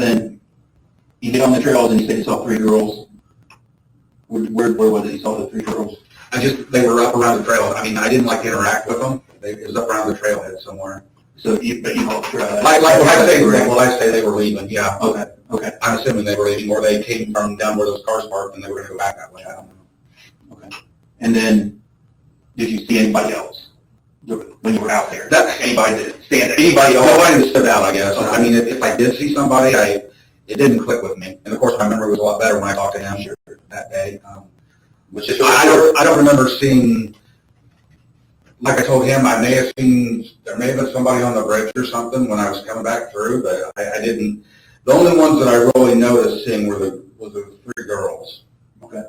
then you get on the trails and you said you saw 3 girls. Where was it you saw the 3 girls? They were up around the trail. I mean, I didn't like interact with them. It was up around the trailhead somewhere. So but you helped try that. Like when I say they were leaving, yeah. Okay. Okay. I'm assuming they were leaving, or they came from down where those cars parked and they were going to go back that way. I don't know. Okay. And then, did you see anybody else when you were out there? Anybody that stand there? Anybody else? Nobody that stood out, I guess. Okay. I mean, if I did see somebody, it didn't click with me. And of course, my memory was a lot better when I talked to him that day. Which is I don't remember seeing, like I told him, there may have been somebody on the bridge or something when I was coming back through, but I didn't. The only ones that I really noticed seeing were the 3 girls. Okay.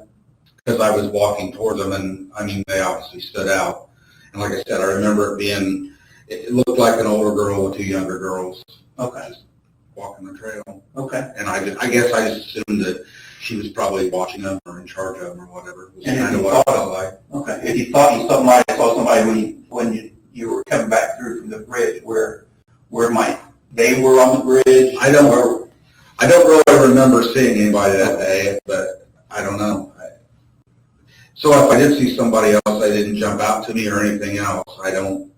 Because I was walking towards them, and I mean, they obviously stood out. And like I said, I remember it looked like an older girl with 2 younger girls. Okay. Just walking the trail. Okay. And I guess I just assumed that she was probably watching them or in charge of them or whatever. It was And kind of what it felt like. Okay. If you thought you saw somebody when you were coming back through from the bridge, where they were on the bridge? I don't really remember seeing anybody that day, but I don't know. So if I did see somebody else, they didn't jump out to me or anything else. I don't,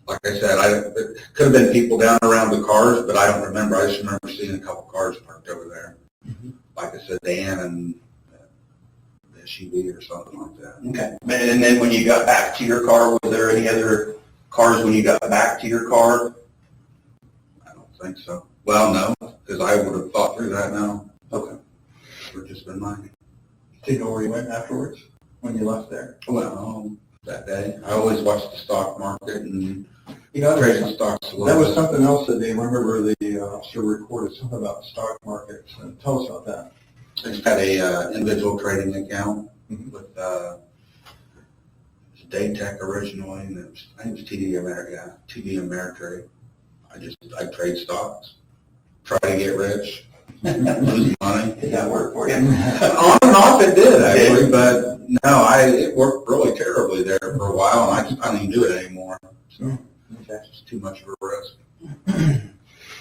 like I said, it could have been people down around the cars, but I don't remember. I just remember seeing a couple cars parked over there. Mm-hmm. Like I said, Dan and the SUV or something like that. Okay. And then when you got back to your car, was there any other cars when you got back to your car? I don't think so. Well, no, because I would have thought through that now. Okay. It would just been mine. Do you know where you went afterwards when you left there? Well, that day. I always watched the stock market and Trade the stocks. That was something else that they remember the officer recorded something about the stock markets. Tell us about that. I just had a individual trading account with Daytech originally, and I think it was TD Ameritrade. I trade stocks, try to get rich, lose money. Did that work for you? On and off it did, actually, but no, it worked really terribly there for a while, and I don't even do it anymore. So that's just too much of a risk.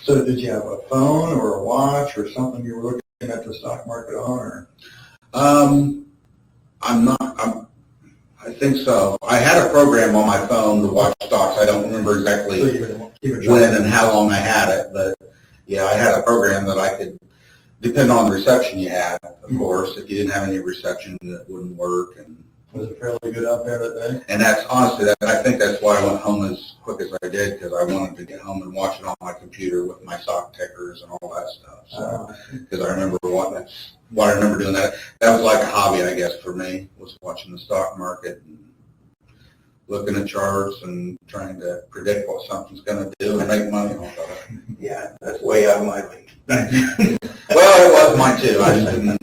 So did you have a phone or a watch or something you were looking at the stock market on? Or? I think so. I had a program on my phone to watch stocks. I don't remember exactly when and how long I had it, but yeah, I had a program that I could, depending on the reception you had, of course. If you didn't have any reception, that wouldn't work. And was it fairly good out there that day? And that's honestly, I think that's why I went home as quick as I did, because I wanted to get home and watch it on my computer with my stock tickers and all that stuff. So, because I remember what I remember doing that. That was like a hobby, I guess, for me, was watching the stock market and looking at charts and trying to predict what something's going to do and make money off of it. Yeah, that's way out of my league. Well, it was mine too. I just didn't